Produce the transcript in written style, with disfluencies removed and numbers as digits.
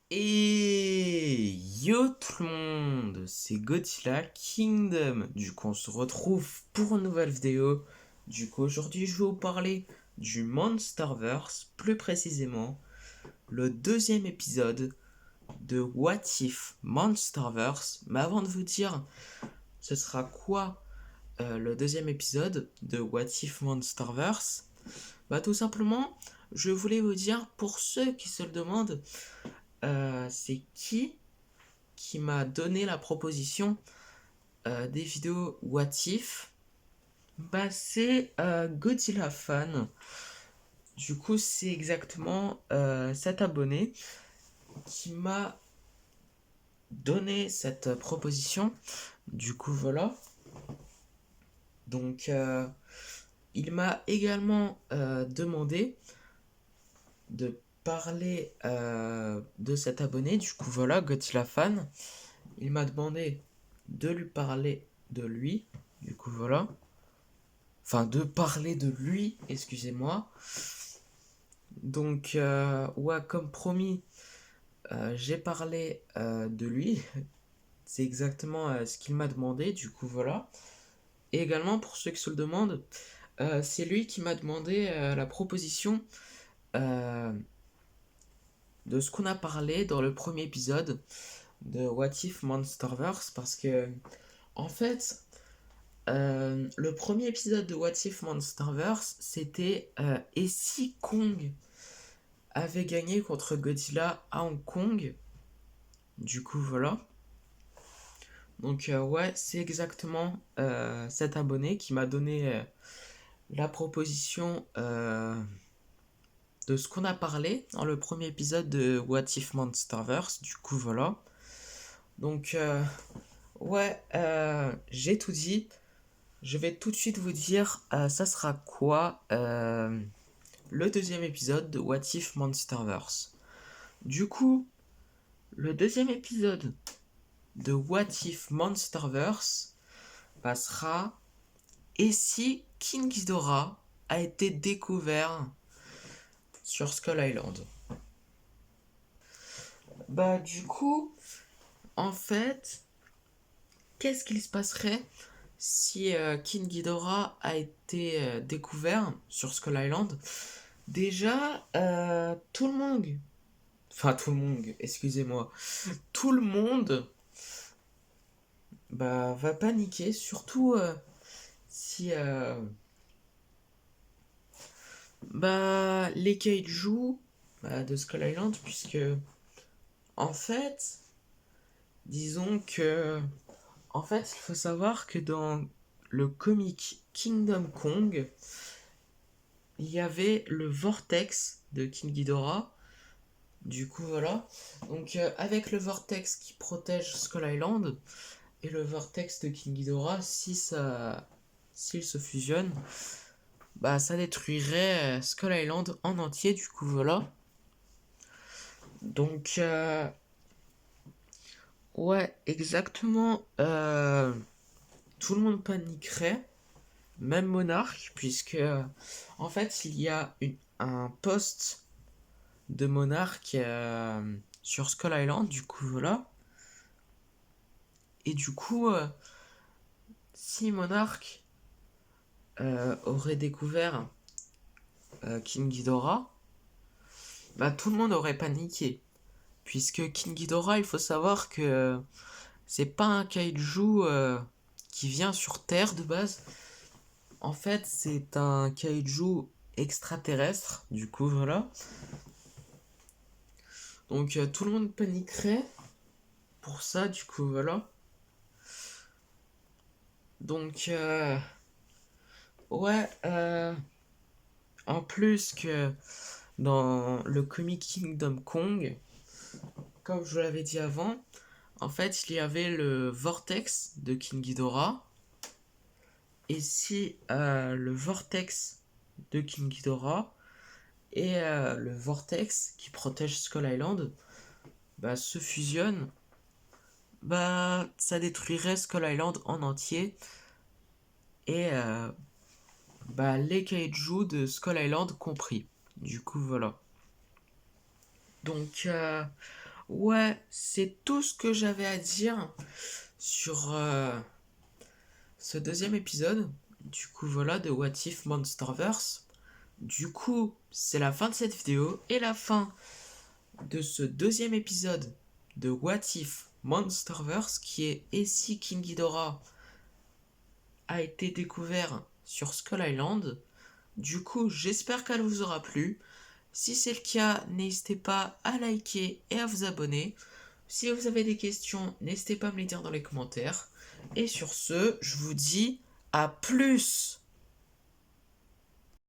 Et yo tout le monde, c'est Godzilla Kingdom. Du coup, on se retrouve pour une nouvelle vidéo. Du coup, aujourd'hui, je vais vous parler du Monsterverse, plus précisément le deuxième épisode de What If Monsterverse. Mais avant de vous dire ce sera quoi le deuxième épisode de What If Monsterverse, bah tout simplement, je voulais vous dire pour ceux qui se le demandent, c'est qui m'a donné la proposition des vidéos What If. Bah, c'est Godzilla Fan. Du coup, c'est exactement cet abonné qui m'a donné cette proposition. Du coup, voilà. Donc, il m'a également demandé de parler de cet abonné. Du coup, voilà, Godzilla Fan. Il m'a demandé de lui parler de lui. Du coup, voilà. Enfin, de parler de lui, excusez-moi. Donc, ouais, comme promis, j'ai parlé de lui. C'est exactement ce qu'il m'a demandé, du coup, voilà. Et également, pour ceux qui se le demandent, c'est lui qui m'a demandé la proposition euh, de ce qu'on a parlé dans le premier épisode de What If Monsterverse, parce que, en fait, le premier épisode de What If Monsterverse, c'était et si Kong avait gagné contre Godzilla à Hong Kong? Du coup, voilà. Donc, ouais, c'est exactement cet abonné qui m'a donné la proposition de ce qu'on a parlé dans le premier épisode de What If Monsterverse. Du coup, voilà. Donc, ouais, j'ai tout dit. Je vais tout de suite vous dire, ça sera quoi le deuxième épisode de What If Monsterverse. Du coup, le deuxième épisode de What If Monsterverse passera et si King Ghidorah a été découvert sur Skull Island. Bah du coup, en fait, qu'est-ce qu'il se passerait si King Ghidorah a été découvert sur Skull Island? Déjà, tout le monde, excusez-moi, tout le monde bah, va paniquer, surtout si bah, les kaiju bah, de Skull Island, puisque en fait, disons que en fait, il faut savoir que dans le comic Kingdom Kong, il y avait le vortex de King Ghidorah. Du coup, voilà. Donc, avec le vortex qui protège Skull Island et le vortex de King Ghidorah, s'il se fusionne, bah ça détruirait Skull Island en entier. Du coup, voilà. Donc, ouais, exactement. Tout le monde paniquerait, même Monarch, puisque en fait, il y a un poste de Monarch sur Skull Island. Du coup, voilà. Et du coup, si Monarch aurait découvert King Ghidorah, bah tout le monde aurait paniqué. Puisque King Ghidorah, il faut savoir que c'est pas un kaiju qui vient sur Terre de base. En fait, c'est un kaiju extraterrestre. Du coup, voilà. Donc, tout le monde paniquerait pour ça. Du coup, voilà. Donc, ouais. En plus que dans le comic Kingdom Kong, comme je vous l'avais dit avant, en fait, il y avait le vortex de King Ghidorah. Et si le vortex de King Ghidorah et le vortex qui protège Skull Island bah, se fusionnent, bah, ça détruirait Skull Island en entier et bah, les kaiju de Skull Island compris. Du coup, voilà. Donc, Ouais, c'est tout ce que j'avais à dire sur ce deuxième épisode. Du coup, voilà, de What If Monsterverse. Du coup, c'est la fin de cette vidéo et la fin de ce deuxième épisode de What If Monsterverse qui est Et si King Ghidorah a été découvert sur Skull Island. Du coup, j'espère qu'elle vous aura plu. Si c'est le cas, n'hésitez pas à liker et à vous abonner. Si vous avez des questions, n'hésitez pas à me les dire dans les commentaires. Et sur ce, je vous dis à plus!